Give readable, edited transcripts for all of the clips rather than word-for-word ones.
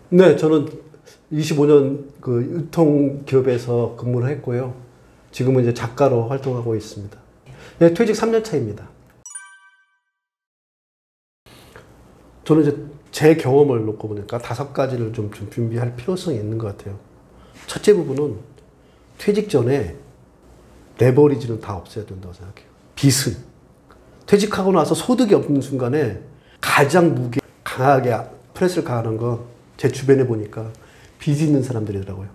네, 저는 25년 그 유통기업에서 근무를 했고요. 지금은 이제 작가로 활동하고 있습니다. 네, 퇴직 3년 차입니다. 저는 이제 제 경험을 놓고 보니까 5가지를 좀 준비할 필요성이 있는 것 같아요. 첫째 부분은 퇴직 전에 레버리지는 다 없애야 된다고 생각해요. 빚은 퇴직하고 나서 소득이 없는 순간에 가장 강하게 프레스를 가하는 건 제 주변에 보니까 빚이 있는 사람들이더라고요.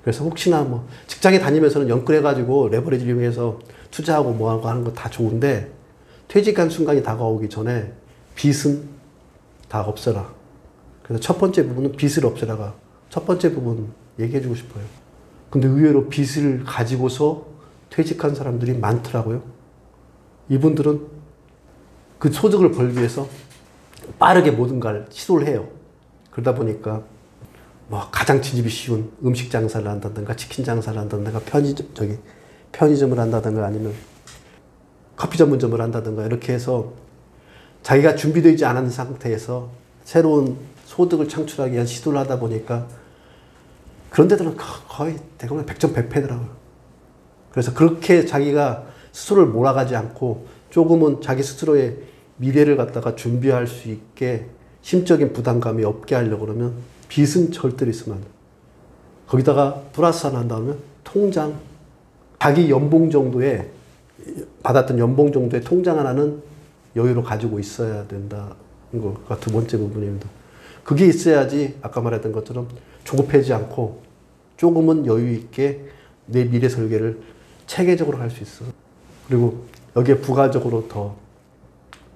그래서 혹시나 뭐 직장에 다니면서는 연끌해가지고 레버리지를 이용해서 투자하고 뭐하고 하는 거 다 좋은데 퇴직한 순간이 다가오기 전에 빚은 다 없애라. 그래서 첫 번째 부분은 빚을 없애라가 첫 번째 부분 얘기해주고 싶어요. 근데 의외로 빚을 가지고서 퇴직한 사람들이 많더라고요. 이분들은 그 소득을 벌기 위해서 빠르게 모든 걸 시도를 해요. 그러다 보니까 뭐 가장 진입이 쉬운 음식 장사를 한다든가 치킨 장사를 한다든가 편의점을 한다든가 아니면 커피 전문점을 한다든가 이렇게 해서 자기가 준비되지 않은 상태에서 새로운 소득을 창출하기 위한 시도를 하다 보니까 그런 데들은 거의 대부분 백전백패더라고요. 그래서 그렇게 자기가 스스로를 몰아가지 않고 조금은 자기 스스로의 미래를 갖다가 준비할 수 있게 심적인 부담감이 없게 하려고 그러면 빚은 절대로 있으면 안 돼요. 거기다가 플러스 하나 한다면 통장. 자기 연봉 정도의 받았던 연봉 정도의 통장 하나는 여유로 가지고 있어야 된다는 거가 두 번째 부분입니다. 그게 있어야지 아까 말했던 것처럼 조급해지지 않고 조금은 여유 있게 내 미래 설계를 체계적으로 할 수 있어. 그리고 여기에 부가적으로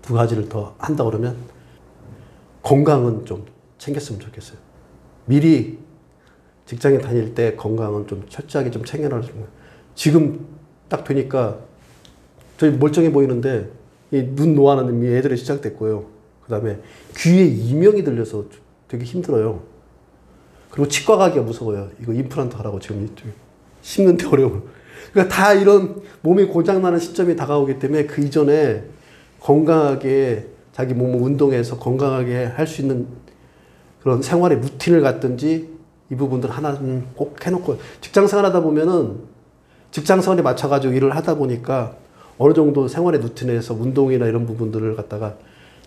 두 가지를 더 한다 그러면 건강은 좀 챙겼으면 좋겠어요. 미리 직장에 다닐 때 건강은 좀 철저하게 좀 챙겨놔주는 거예요. 지금 딱 되니까 저희 멀쩡해 보이는데 눈 노화는 이미 애들이 시작됐고요. 그 다음에 귀에 이명이 들려서 되게 힘들어요. 그리고 치과 가기가 무서워요. 이거 임플란트 하라고 지금 심는데 어려워. 그러니까 다 이런 몸이 고장나는 시점이 다가오기 때문에 그 이전에 건강하게 자기 몸을 운동해서 건강하게 할 수 있는 그런 생활의 루틴을 갖든지 이 부분들 하나는 꼭 해놓고 직장생활 하다 보면은 직장생활에 맞춰가지고 일을 하다 보니까 어느 정도 생활의 루틴에서 운동이나 이런 부분들을 갖다가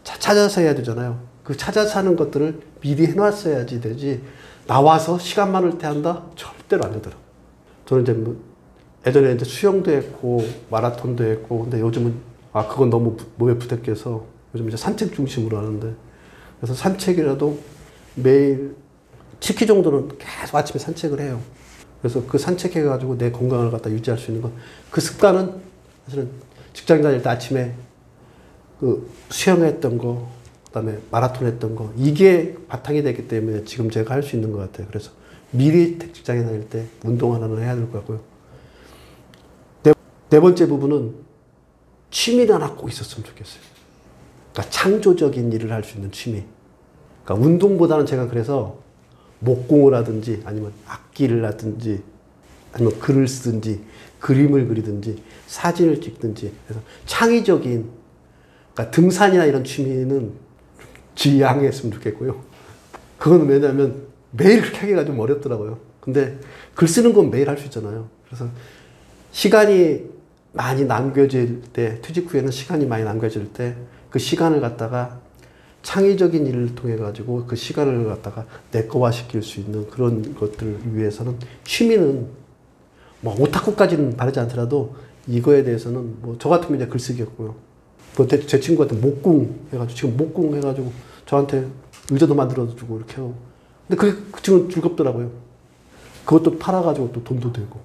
찾아서 해야 되잖아요. 그 찾아서 하는 것들을 미리 해놨어야지 되지 나와서 시간 많을 때 한다? 절대로 안 되더라고요. 저는 이제 뭐 예전에 이제 수영도 했고 마라톤도 했고 근데 요즘은 그건 너무 몸에 부대껴서 요즘 이제 산책 중심으로 하는데 그래서 산책이라도 매일 10km 정도는 계속 아침에 산책을 해요. 그래서 그 산책해가지고 내 건강을 갖다 유지할 수 있는 건 그 습관은 사실은 직장 다닐 때 아침에 그 수영했던 거 그다음에 마라톤 했던 거 이게 바탕이 되기 때문에 지금 제가 할 수 있는 것 같아요. 그래서 미리 직장에 다닐 때 운동 하나는 해야 될 것 같고요. 네 번째 부분은 취미를 하나 꼭 있었으면 좋겠어요. 그러니까 창조적인 일을 할 수 있는 취미. 그러니까 운동보다는 제가 그래서 목공을 하든지 아니면 악기를 하든지 아니면 글을 쓰든지 그림을 그리든지 사진을 찍든지 그래서 창의적인 그러니까 등산이나 이런 취미는 지양했으면 좋겠고요. 그건 왜냐하면 매일 그렇게 하기가 좀 어렵더라고요. 근데 글 쓰는 건 매일 할 수 있잖아요. 그래서 시간이 많이 남겨질 때 퇴직 후에는 시간이 많이 남겨질 때 그 시간을 갖다가 창의적인 일을 통해 가지고 그 시간을 갖다가 내 거화 시킬 수 있는 그런 것들을 위해서는 취미는 뭐 오타쿠까지는 바르지 않더라도 이거에 대해서는 뭐 저 같으면 이제 글쓰기였고요. 뭐 제 친구한테 목공 해가지고 지금 목공 해가지고 저한테 의자도 만들어주고 이렇게 하고 근데 그게 지금 즐겁더라고요. 그것도 팔아가지고 또 돈도 되고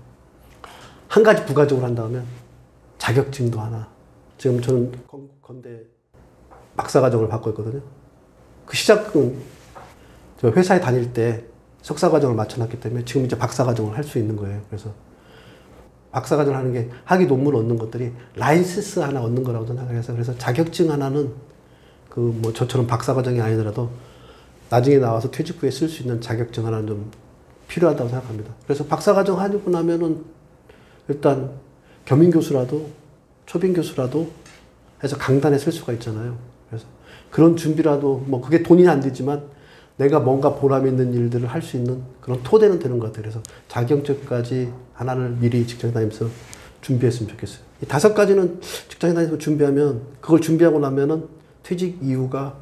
한 가지 부가적으로 한다면 자격증도 하나. 지금 저는 건대 박사과정을 받고 있거든요. 그 시작은 저 회사에 다닐 때 석사과정을 맞춰놨기 때문에 지금 이제 박사과정을 할 수 있는 거예요. 그래서 박사과정을 하는 게 학위 논문 얻는 것들이 라이센스 하나 얻는 거라고 생각해서 그래서 자격증 하나는 그 뭐 저처럼 박사과정이 아니더라도 나중에 나와서 퇴직 후에 쓸 수 있는 자격증 하나는 좀 필요하다고 생각합니다. 그래서 박사과정 하고 나면은 일단 겸임교수라도 초빙교수라도 해서 강단에 쓸 수가 있잖아요. 그래서 그런 준비라도 뭐 그게 돈이 안 되지만 내가 뭔가 보람 있는 일들을 할 수 있는 그런 토대는 되는 것 같아요. 그래서 자격증까지 하나를 미리 직장 다니면서 준비했으면 좋겠어요. 이 5가지는 직장에 다니면서 준비하면, 그걸 준비하고 나면은 퇴직 이후가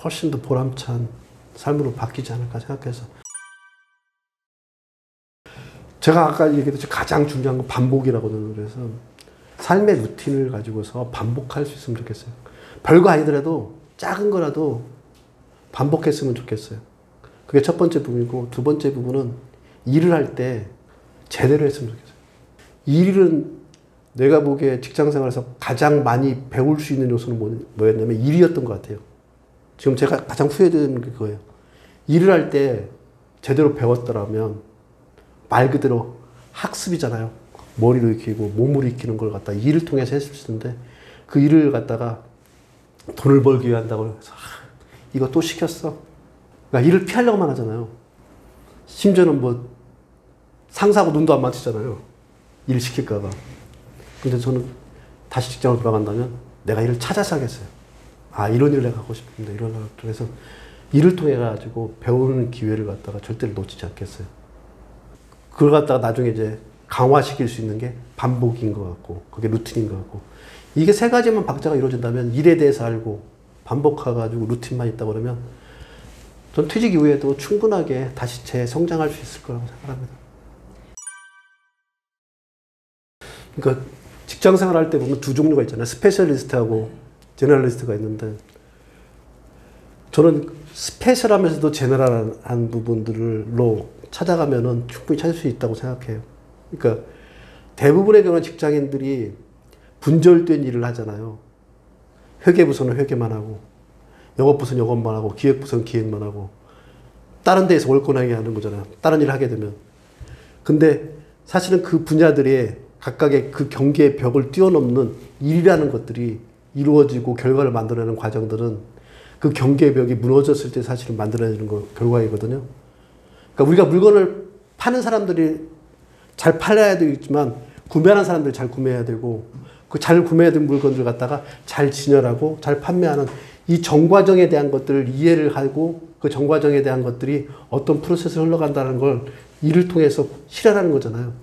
훨씬 더 보람찬 삶으로 바뀌지 않을까 생각해서. 제가 아까 얘기했듯이 가장 중요한 건 반복이라거든요. 그래서 삶의 루틴을 가지고서 반복할 수 있으면 좋겠어요. 별거 아니더라도 작은 거라도 반복했으면 좋겠어요. 그게 첫 번째 부분이고, 두 번째 부분은 일을 할 때 제대로 했으면 좋겠어요. 일은 내가 보기에 직장 생활에서 가장 많이 배울 수 있는 요소는 뭐였냐면 일이었던 것 같아요. 지금 제가 가장 후회되는 게 그거예요. 일을 할 때 제대로 배웠더라면 말 그대로 학습이잖아요. 머리로 익히고 몸으로 익히는 걸 갖다가 일을 통해서 했을 수 있는데, 그 일을 갖다가 돈을 벌기 위해 한다고 해서 이거 또 시켰어. 그러니까 일을 피하려고만 하잖아요. 심지어는 뭐 상사하고 눈도 안 마주치잖아요. 일 시킬까 봐. 근데 저는 다시 직장으로 돌아간다면 내가 일을 찾아서 하겠어요. 아, 이런 일을 내가 하고 싶은데, 이런 걸. 그래서 일을 통해 가지고 배우는 기회를 갖다가 절대로 놓치지 않겠어요. 그걸 갖다가 나중에 이제 강화시킬 수 있는 게 반복인 것 같고, 그게 루틴인 것 같고. 이게 3가지만 박자가 이루어진다면, 일에 대해서 알고 반복해가지고 루틴만 있다 그러면 전 퇴직 이후에도 충분하게 다시 재성장할 수 있을 거라고 생각합니다. 그러니까 직장 생활할 때 보면 두 종류가 있잖아요. 스페셜리스트하고 제너럴리스트가 있는데, 저는 스페셜하면서도 제너럴한 부분들로 찾아가면은 충분히 찾을 수 있다고 생각해요. 그러니까 대부분의 경우는 직장인들이 분절된 일을 하잖아요. 회계부서는 회계만 하고, 영업부서는 영업만 하고, 기획부서는 기획만 하고, 다른 데에서 월권하게 하는 거잖아요. 다른 일을 하게 되면. 근데 사실은 그 분야들의 각각의 그 경계의 벽을 뛰어넘는 일이라는 것들이 이루어지고 결과를 만들어내는 과정들은 그 경계의 벽이 무너졌을 때 사실은 만들어내는 결과이거든요. 그러니까 우리가 물건을 파는 사람들이 잘 팔아야 되겠지만, 구매하는 사람들이 잘 구매해야 되고, 그 잘 구매된 물건들 갖다가 잘 진열하고 잘 판매하는 이 정과정에 대한 것들을 이해를 하고, 그 정과정에 대한 것들이 어떤 프로세스로 흘러간다는 걸 일을 통해서 실현하는 거잖아요.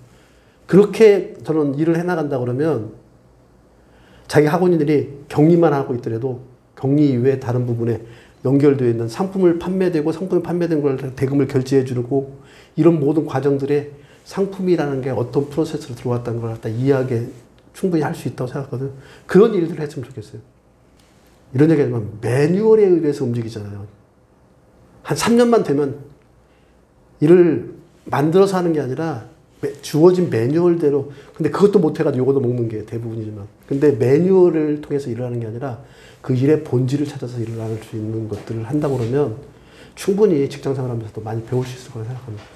그렇게 저는 일을 해나간다 그러면 자기 학원인들이 격리만 하고 있더라도 격리 이외에 다른 부분에 연결되어 있는 상품을 판매되고, 상품이 판매된 걸 대금을 결제해 주고, 이런 모든 과정들에 상품이라는 게 어떤 프로세스로 들어왔다는 걸 갖다 이해하게 충분히 할 수 있다고 생각하거든요. 그런 일들을 했으면 좋겠어요. 이런 얘기 하면 매뉴얼에 의해서 움직이잖아요. 한 3년만 되면 일을 만들어서 하는 게 아니라 주어진 매뉴얼대로, 근데 그것도 못해가지고 요거도 먹는 게 대부분이지만, 근데 매뉴얼을 통해서 일을 하는 게 아니라 그 일의 본질을 찾아서 일을 할 수 있는 것들을 한다고 그러면 충분히 직장 생활하면서도 많이 배울 수 있을 거라고 생각합니다.